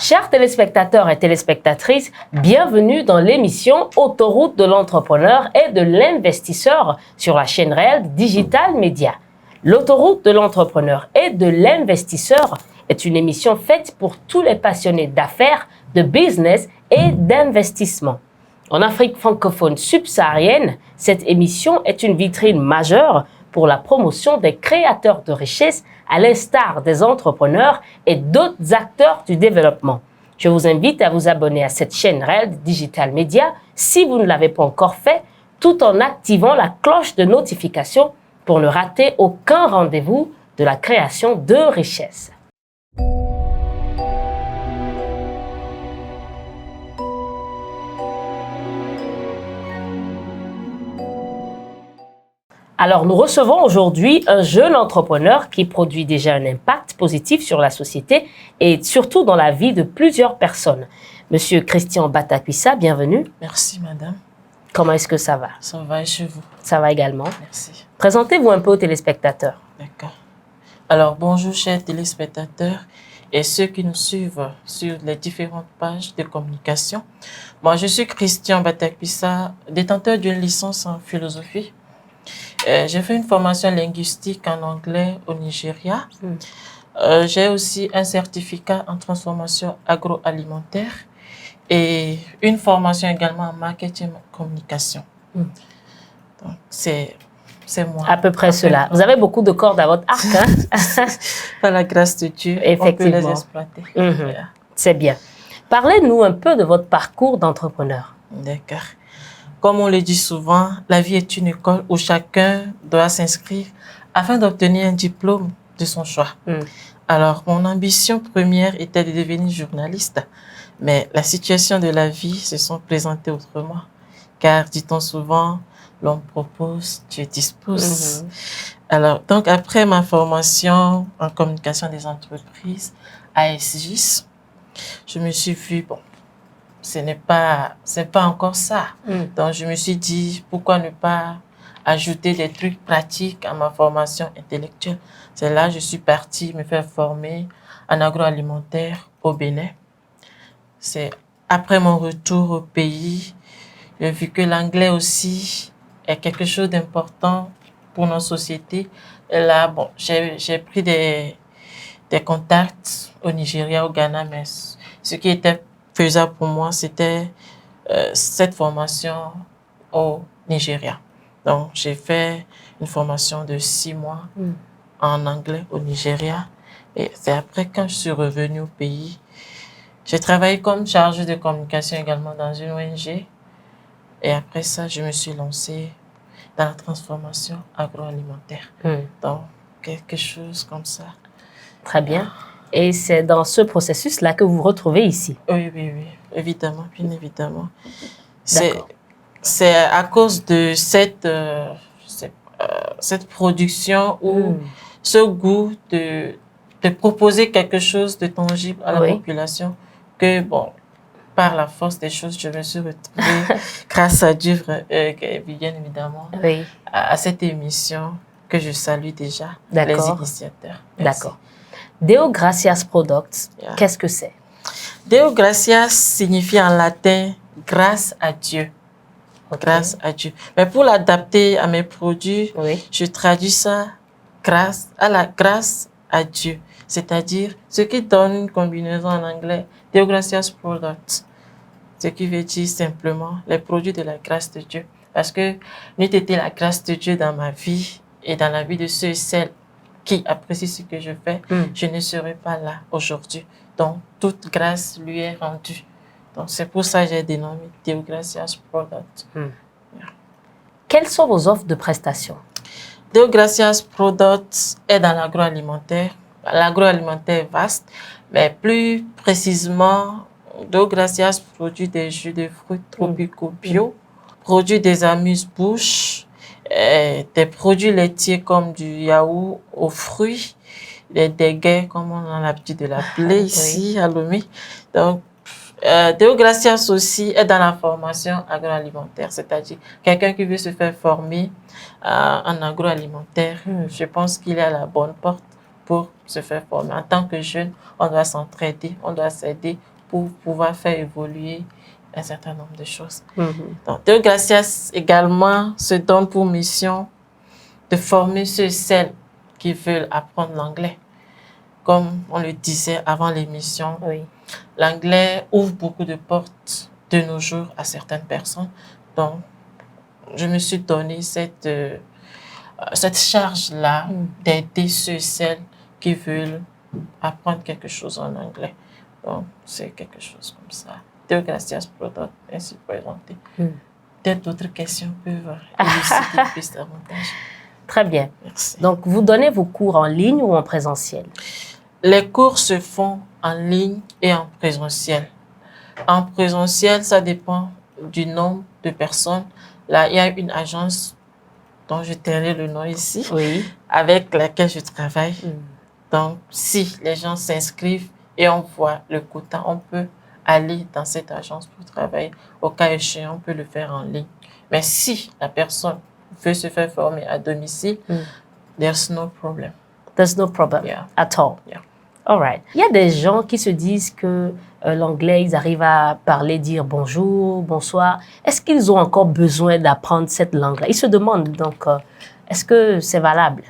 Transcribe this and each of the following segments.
Chers téléspectateurs et téléspectatrices, bienvenue dans l'émission Autoroute de l'entrepreneur et de l'investisseur sur la chaîne réelle Digital Média. L'autoroute de l'entrepreneur et de l'investisseur est une émission faite pour tous les passionnés d'affaires, de business et d'investissement. En Afrique francophone subsaharienne, cette émission est une vitrine majeure pour la promotion des créateurs de richesses à l'instar des entrepreneurs et d'autres acteurs du développement. Je vous invite à vous abonner à cette chaîne réelle Digital Média si vous ne l'avez pas encore fait, tout en activant la cloche de notification pour ne rater aucun rendez-vous de la création de richesses. Alors, nous recevons aujourd'hui un jeune entrepreneur qui produit déjà un impact positif sur la société et surtout dans la vie de plusieurs personnes. Monsieur Christian Batakwissa, bienvenue. Merci, madame. Comment est-ce que ça va? Ça va et chez vous? Ça va également. Merci. Présentez-vous un peu aux téléspectateurs. D'accord. Alors, bonjour, chers téléspectateurs et ceux qui nous suivent sur les différentes pages de communication. Moi, je suis Christian Batakwissa, détenteur d'une licence en philosophie. J'ai fait une formation linguistique en anglais au Nigeria. J'ai aussi un certificat en transformation agroalimentaire et une formation également en marketing et communication. Donc, c'est moi. À peu près cela. Vous avez beaucoup de cordes à votre arc. Hein? Par la grâce de Dieu, effectivement, on peut les exploiter. C'est bien. Parlez-nous un peu de votre parcours d'entrepreneur. D'accord. Comme on le dit souvent, la vie est une école où chacun doit s'inscrire afin d'obtenir un diplôme de son choix. Alors, mon ambition première était de devenir journaliste, mais la situation de la vie se sont présentées autrement. Car, dit-on souvent, l'homme propose, Dieu dispose. Alors, donc, après ma formation en communication des entreprises à SGIS, je me suis vue, bon, c'est pas encore ça. Donc, je me suis dit, pourquoi ne pas ajouter des trucs pratiques à ma formation intellectuelle? C'est là que je suis partie me faire former en agroalimentaire au Bénin. C'est après mon retour au pays, j'ai vu que l'anglais aussi est quelque chose d'important pour nos sociétés. Et là, bon, j'ai pris des contacts au Nigeria, au Ghana, mais ce qui était faisable pour moi, c'était cette formation au Nigeria. Donc, j'ai fait une formation de 6 mois en anglais au Nigeria. Et c'est après, quand je suis revenue au pays, j'ai travaillé comme chargée de communication également dans une ONG. Et après ça, je me suis lancée dans la transformation agroalimentaire. Donc, quelque chose comme ça. Très bien. Et c'est dans ce processus-là que vous vous retrouvez ici. Oui, évidemment, bien évidemment. C'est à cause de cette production ou ce goût de proposer quelque chose de tangible à la population que, bon, par la force des choses, je me suis retrouvée, grâce à Dieu, bien évidemment, à cette émission que je salue déjà, les initiateurs. D'accord. Deo Gratias Products, qu'est-ce que c'est? Deo Gratias signifie en latin « grâce à Dieu ». Grâce à Dieu. Mais pour l'adapter à mes produits, je traduis ça grâce à Dieu. C'est-à-dire ce qui donne une combinaison en anglais, Deo Gratias Products. Ce qui veut dire simplement les produits de la grâce de Dieu. Parce que n'eût été la grâce de Dieu dans ma vie et dans la vie de ceux et celles qui apprécient ce que je fais, je ne serais pas là aujourd'hui. Donc, toute grâce lui est rendue. Donc, c'est pour ça que j'ai dénommé Deo Gratias Products. Quelles sont vos offres de prestations? Deo Gratias Products est dans l'agroalimentaire. L'agroalimentaire est vaste, mais plus précisément, Deo Gratias produit des jus de fruits tropicaux bio, produit des amuse-bouches, des produits laitiers comme du yaourt aux fruits, des déguets comme on a l'habitude de l'appeler ici à Lomé. Donc, Deo Gratias aussi est dans la formation agroalimentaire, c'est-à-dire quelqu'un qui veut se faire former en agroalimentaire, je pense qu'il est à la bonne porte pour se faire former. En tant que jeune, on doit s'entraider, on doit s'aider pour pouvoir faire évoluer un certain nombre de choses. Donc, Théo Gracias également se donne pour mission de former ceux et celles qui veulent apprendre l'anglais. Comme on le disait avant l'émission, l'anglais ouvre beaucoup de portes de nos jours à certaines personnes. Donc, je me suis donné cette charge-là d'aider ceux et celles qui veulent apprendre quelque chose en anglais. Donc, c'est quelque chose comme ça. Théo Gracias Product ainsi présenté. Peut-être d'autres questions peuvent élucider plus davantage. Très bien. Merci. Donc, vous donnez vos cours en ligne ou en présentiel? Les cours se font en ligne et en présentiel. En présentiel, ça dépend du nombre de personnes. Là, il y a une agence dont je tairai le nom ici, avec laquelle je travaille. Donc, si les gens s'inscrivent et on voit le quota, on peut aller dans cette agence pour travailler. Au cas échéant, on peut le faire en ligne. Mais si la personne veut se faire former à domicile, there's no problem. There's no problem at all. All right. Il y a des gens qui se disent que l'anglais, ils arrivent à parler, dire bonjour, bonsoir. Est-ce qu'ils ont encore besoin d'apprendre cette langue-là? Ils se demandent donc, est-ce que c'est valable?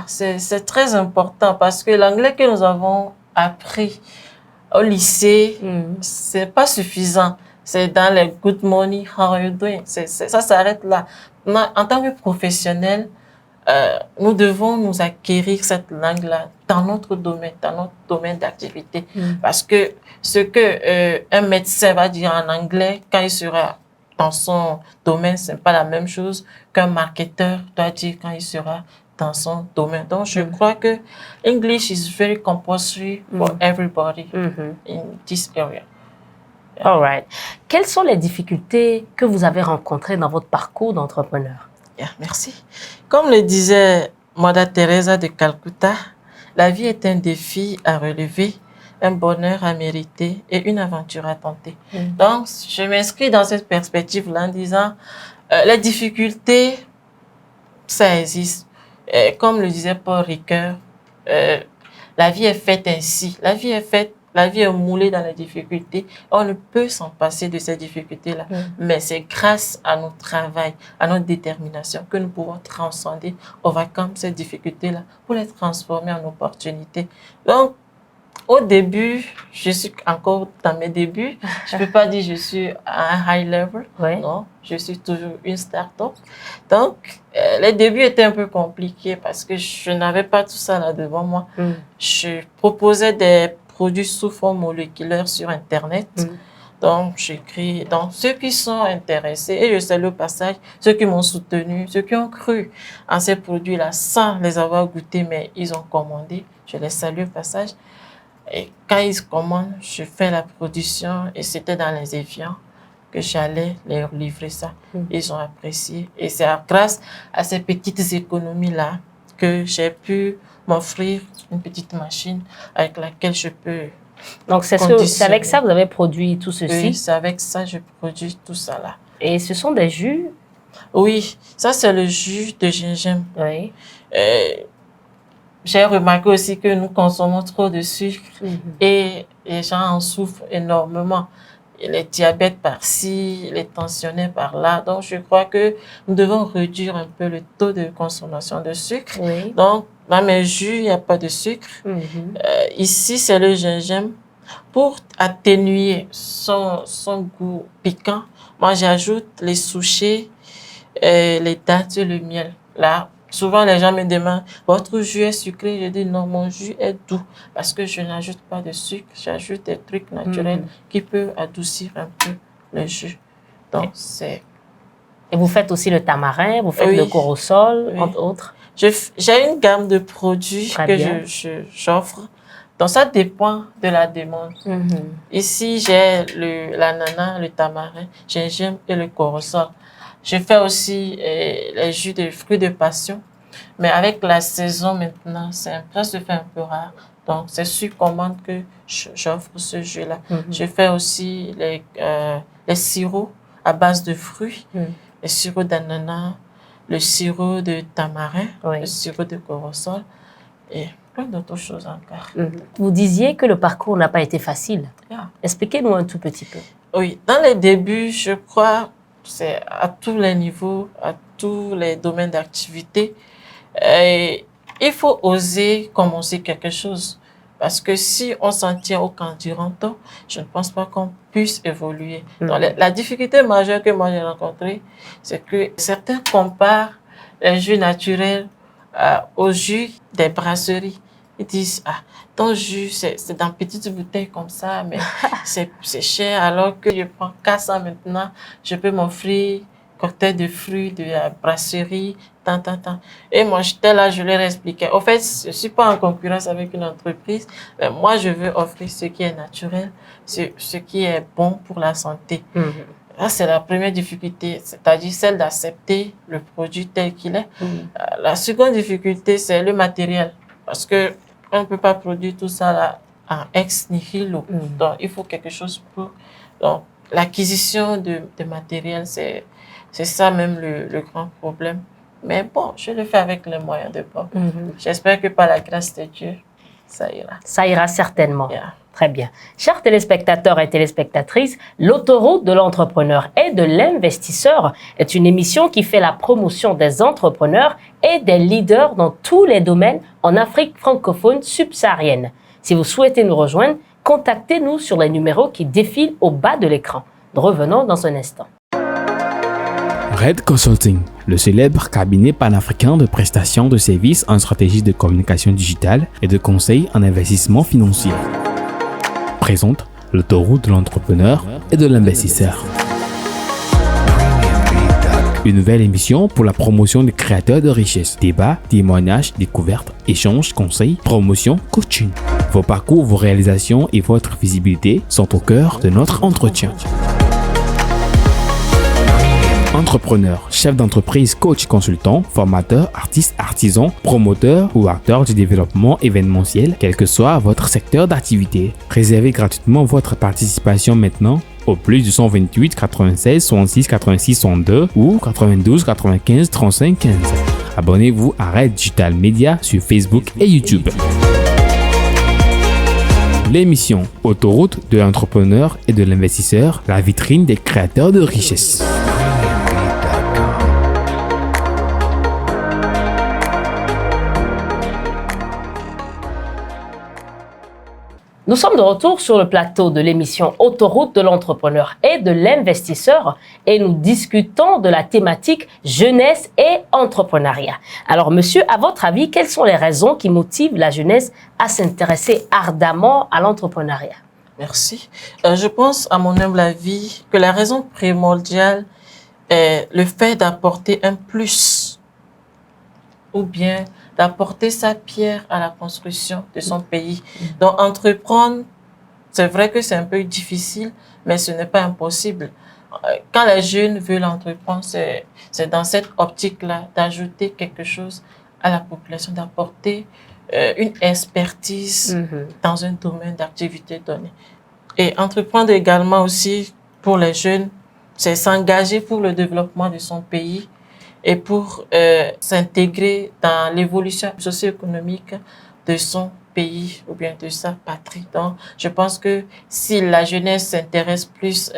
C'est très important parce que l'anglais que nous avons appris au lycée, c'est pas suffisant. C'est dans les good morning, how are you doing? Ça s'arrête là. En tant que professionnel, nous devons nous acquérir cette langue-là dans notre domaine d'activité. Parce que ce que un médecin va dire en anglais quand il sera dans son domaine, ce n'est pas la même chose qu'un marketeur doit dire quand il sera dans son domaine. Donc, je crois que English is very compulsory for everybody in this area. All right. Quelles sont les difficultés que vous avez rencontrées dans votre parcours d'entrepreneur? Merci. Comme le disait Mother Teresa de Calcutta, la vie est un défi à relever, un bonheur à mériter et une aventure à tenter. Donc, je m'inscris dans cette perspective-là en disant, les difficultés, ça existe. Comme le disait Paul Ricoeur, la vie est faite ainsi. La vie est moulée dans les difficultés. On ne peut s'en passer de ces difficultés-là. Mais c'est grâce à notre travail, à notre détermination que nous pouvons transcender, overcome ces difficultés-là pour les transformer en opportunités. Donc, au début, je suis encore dans mes débuts. Je ne peux pas dire que je suis à un high level. Non, je suis toujours une start-up. Donc, les débuts étaient un peu compliqués parce que je n'avais pas tout ça là devant moi. Je proposais des produits sous forme moléculaire sur Internet. Donc, j'écris. Donc, ceux qui sont intéressés, et je salue au passage, ceux qui m'ont soutenu, ceux qui ont cru en ces produits-là sans les avoir goûtés, mais ils ont commandé, je les salue au passage. Et quand ils commandent, je fais la production et c'était dans les Évian que j'allais leur livrer ça. Ils ont apprécié. Et c'est grâce à ces petites économies-là que j'ai pu m'offrir une petite machine avec laquelle je peux. Donc, c'est avec ça que vous avez produit tout ceci? Oui, c'est avec ça que je produis tout ça là. Et ce sont des jus? Oui, ça c'est le jus de gingembre. Oui. J'ai remarqué aussi que nous consommons trop de sucre et les gens en souffrent énormément. Et les diabètes par-ci, les tensionnés par-là. Donc, je crois que nous devons réduire un peu le taux de consommation de sucre. Donc, dans mes jus, il n'y a pas de sucre. Ici, c'est le gingembre. Pour atténuer son goût piquant, moi, j'ajoute les souchets, les dattes et le miel. Là, souvent, les gens me demandent, votre jus est sucré? Je dis non, mon jus est doux parce que je n'ajoute pas de sucre, j'ajoute des trucs naturels qui peuvent adoucir un peu le jus. Donc, c'est... Et vous faites aussi le tamarin, vous faites le corosol, entre autres? J'ai une gamme de produits que j'offre. Donc, ça dépend de la demande. Ici, j'ai l'ananas, le tamarin, gingembre et le corosol. Je fais aussi les jus de fruits de passion. Mais avec la saison maintenant, ça se fait un peu rare. Donc, c'est sur commande que j'offre ce jus-là. Je fais aussi les sirops à base de fruits, le sirop d'ananas, le sirop de tamarin, le sirop de corosol. Et plein d'autres choses encore. Vous disiez que le parcours n'a pas été facile. Yeah. Expliquez-nous un tout petit peu. Oui, dans les débuts, je crois, c'est à tous les niveaux, à tous les domaines d'activité. Il faut oser commencer quelque chose. Parce que si on s'en tient au candidato, je ne pense pas qu'on puisse évoluer. Donc, la difficulté majeure que moi j'ai rencontrée, c'est que certains comparent les jus naturels aux jus des brasseries. Ils disent, ah, ton jus, c'est dans petites bouteilles comme ça, mais c'est cher, alors que je prends 400 maintenant, je peux m'offrir cocktail de fruits de la brasserie, tant. Et moi, j'étais là, je leur expliquais. Au fait, je ne suis pas en concurrence avec une entreprise, mais moi, je veux offrir ce qui est naturel, ce qui est bon pour la santé. Là, c'est la première difficulté, c'est-à-dire celle d'accepter le produit tel qu'il est. La seconde difficulté, c'est le matériel, parce que on ne peut pas produire tout ça là en ex nihilo. Donc, il faut quelque chose pour... Donc, l'acquisition de matériel, c'est ça même le grand problème. Mais bon, je le fais avec les moyens de bord. J'espère que par la grâce de Dieu, ça ira. Ça ira certainement. Yeah. Très bien. Chers téléspectateurs et téléspectatrices, l'autoroute de l'entrepreneur et de l'investisseur est une émission qui fait la promotion des entrepreneurs et des leaders dans tous les domaines en Afrique francophone subsaharienne. Si vous souhaitez nous rejoindre, contactez-nous sur les numéros qui défilent au bas de l'écran. Nous revenons dans un instant. Red Consulting, le célèbre cabinet panafricain de prestations de services en stratégie de communication digitale et de conseil en investissement financier, présente l'autoroute de l'entrepreneur et de l'investisseur. Une nouvelle émission pour la promotion des créateurs de richesse. Débats, témoignages, découvertes, échanges, conseils, promotion, coaching. Vos parcours, vos réalisations et votre visibilité sont au cœur de notre entretien. Entrepreneur, chef d'entreprise, coach, consultant, formateur, artiste, artisan, promoteur ou acteur du développement événementiel, quel que soit votre secteur d'activité. Réservez gratuitement votre participation maintenant au plus 228 96 66 86 62 ou 92 95 35 15. Abonnez-vous à Red Digital Media sur Facebook et YouTube. L'émission Autoroute de l'entrepreneur et de l'investisseur, la vitrine des créateurs de richesse. Nous sommes de retour sur le plateau de l'émission Autoroute de l'entrepreneur et de l'investisseur et nous discutons de la thématique jeunesse et entrepreneuriat. Alors, monsieur, à votre avis, quelles sont les raisons qui motivent la jeunesse à s'intéresser ardemment à l'entrepreneuriat? Merci. Je pense, à mon humble avis, que la raison primordiale est le fait d'apporter un plus ou bien d'apporter sa pierre à la construction de son pays. Donc, entreprendre, c'est vrai que c'est un peu difficile, mais ce n'est pas impossible. Quand les jeunes veulent entreprendre, c'est dans cette optique-là d'ajouter quelque chose à la population, d'apporter une expertise dans un domaine d'activité donné. Et entreprendre également aussi pour les jeunes, c'est s'engager pour le développement de son pays et pour s'intégrer dans l'évolution socio-économique de son pays ou bien de sa patrie. Donc, je pense que si la jeunesse s'intéresse plus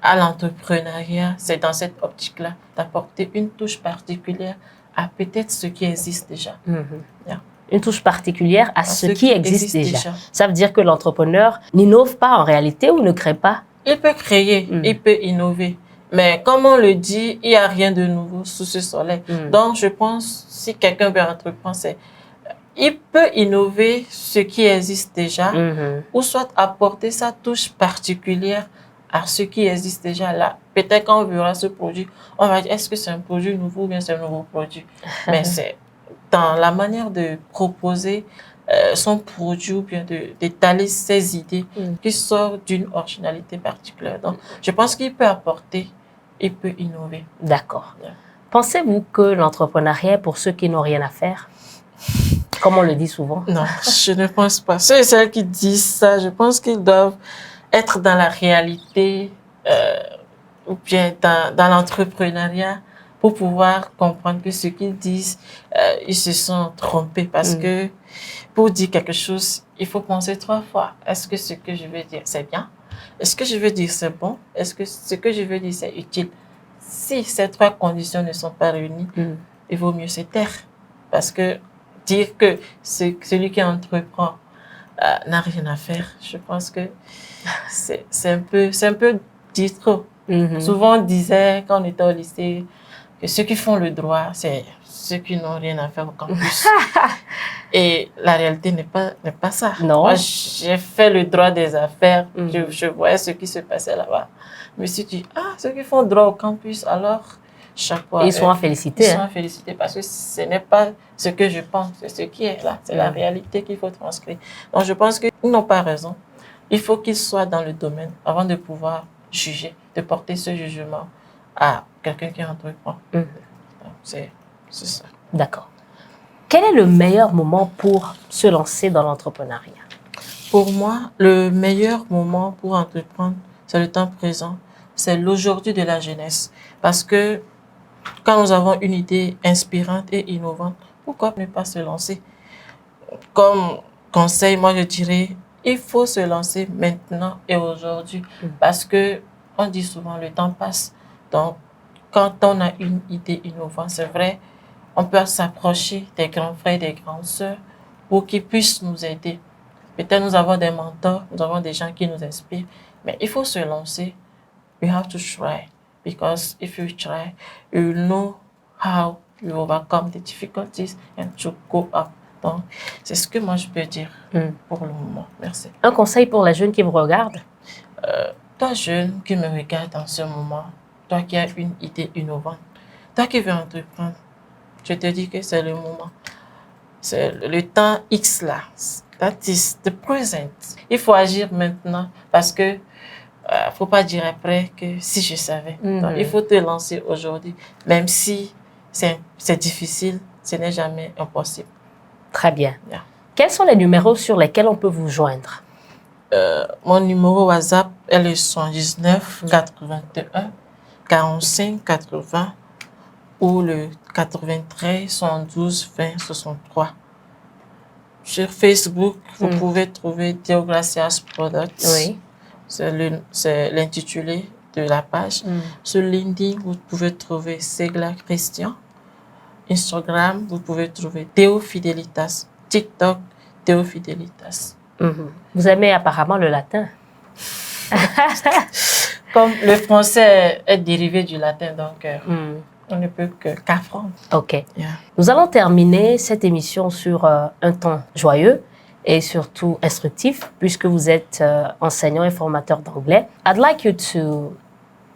à l'entrepreneuriat, c'est dans cette optique-là d'apporter une touche particulière à peut-être ce qui existe déjà. Yeah. Une touche particulière à ce qui existe déjà. Ça veut dire que l'entrepreneur n'innove pas en réalité ou ne crée pas? Il peut créer, il peut innover. Mais comme on le dit, il n'y a rien de nouveau sous ce soleil. Donc, je pense, si quelqu'un veut entreprendre, il peut innover ce qui existe déjà ou soit apporter sa touche particulière à ce qui existe déjà là. Peut-être quand on verra ce produit, on va dire, est-ce que c'est un produit nouveau ou bien c'est un nouveau produit? Mais c'est dans la manière de proposer son produit ou bien d'étaler ses idées qui sortent d'une originalité particulière. Donc, je pense qu'il peut apporter, il peut innover. D'accord. Yeah. Pensez-vous que l'entrepreneuriat est pour ceux qui n'ont rien à faire? Comme on le dit souvent. Non, je ne pense pas. Ceux et celles qui disent ça, je pense qu'ils doivent être dans la réalité ou bien dans l'entrepreneuriat pour pouvoir comprendre que ce qu'ils disent, ils se sont trompés. Parce que pour dire quelque chose, il faut penser 3 fois. Est-ce que ce que je veux dire, c'est bien? Est-ce que je veux dire, c'est bon? Est-ce que ce que je veux dire, c'est utile? Si ces 3 conditions ne sont pas réunies, il vaut mieux se taire. Parce que dire que celui qui entreprend n'a rien à faire, je pense que c'est un peu dire trop. Souvent, on disait, quand on était au lycée, que ceux qui font le droit, c'est ceux qui n'ont rien à faire au campus. Et la réalité n'est pas ça. Non. Moi, j'ai fait le droit des affaires. Je voyais ce qui se passait là-bas. Je me suis dit, ceux qui font droit au campus, alors, chapeau. Ils sont à féliciter. Ils sont à féliciter parce que ce n'est pas ce que je pense, c'est ce qui est là. C'est la réalité qu'il faut transcrire. Donc, je pense qu'ils n'ont pas raison. Il faut qu'ils soient dans le domaine avant de pouvoir juger, de porter ce jugement à quelqu'un qui entreprend. C'est ça. D'accord. Quel est le meilleur moment pour se lancer dans l'entrepreneuriat? Pour moi, le meilleur moment pour entreprendre, c'est le temps présent. C'est l'aujourd'hui de la jeunesse. Parce que quand nous avons une idée inspirante et innovante, pourquoi ne pas se lancer? Comme conseil, moi je dirais, il faut se lancer maintenant et aujourd'hui. Parce que on dit souvent, le temps passe. Donc, quand on a une idée innovante, c'est vrai, on peut s'approcher des grands frères, des grandes sœurs pour qu'ils puissent nous aider. Peut-être nous avons des mentors, nous avons des gens qui nous inspirent, mais il faut se lancer. We have to try, because if you try, you know how you overcome the difficulties and to go up. Donc, c'est ce que moi je peux dire pour le moment. Merci. Un conseil pour les jeunes qui vous regardent? Toi, jeune qui me regarde en ce moment, toi qui as une idée innovante, toi qui veux entreprendre, je te dis que c'est le moment. C'est le temps X là. That is the present. Il faut agir maintenant parce que faut pas dire après que si je savais. Donc, il faut te lancer aujourd'hui. Même si c'est difficile, ce n'est jamais impossible. Très bien. Yeah. Quels sont les numéros sur lesquels on peut vous joindre? Mon numéro WhatsApp est le 119 81 45 80 ou le 93 112 20 63. Sur Facebook, vous pouvez trouver Deogracias Products. Oui. C'est l'intitulé de la page. Sur LinkedIn, vous pouvez trouver Segla Christian. Instagram, vous pouvez trouver Théo Fidelitas. TikTok, Théo Fidelitas. Vous aimez apparemment le latin. Comme le français est dérivé du latin, donc on ne peut qu'apprendre. OK. Yeah. Nous allons terminer cette émission sur un ton joyeux et surtout instructif, puisque vous êtes enseignant et formateur d'anglais. I'd like you to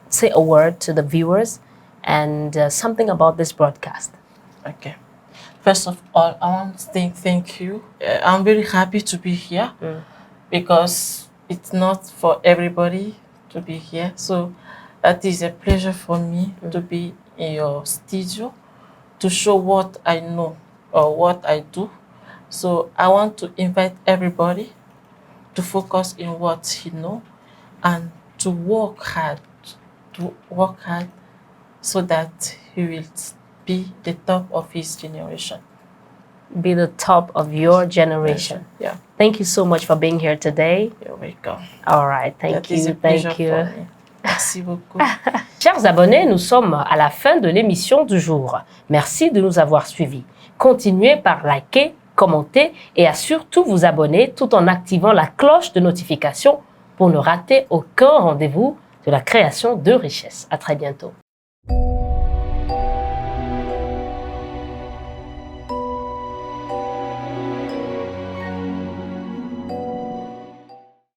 say a word to the viewers and something about this broadcast. Okay. First of all, I want to say thank you. I'm very happy to be here because it's not for everybody to be here. So that is a pleasure for me to be in your studio to show what I know or what I do. So I want to invite everybody to focus in what he knows and to work hard so that he will be the top of his generation. Be the top of your generation. Yeah. Thank you so much for being here today. You're welcome. All right. Thank That is a you. pleasure Thank you. for me. Merci beaucoup. Chers abonnés, nous sommes à la fin de l'émission du jour. Merci de nous avoir suivis. Continuez par liker, commenter et à surtout vous abonner tout en activant la cloche de notification pour ne rater aucun rendez-vous de la création de richesse. À très bientôt.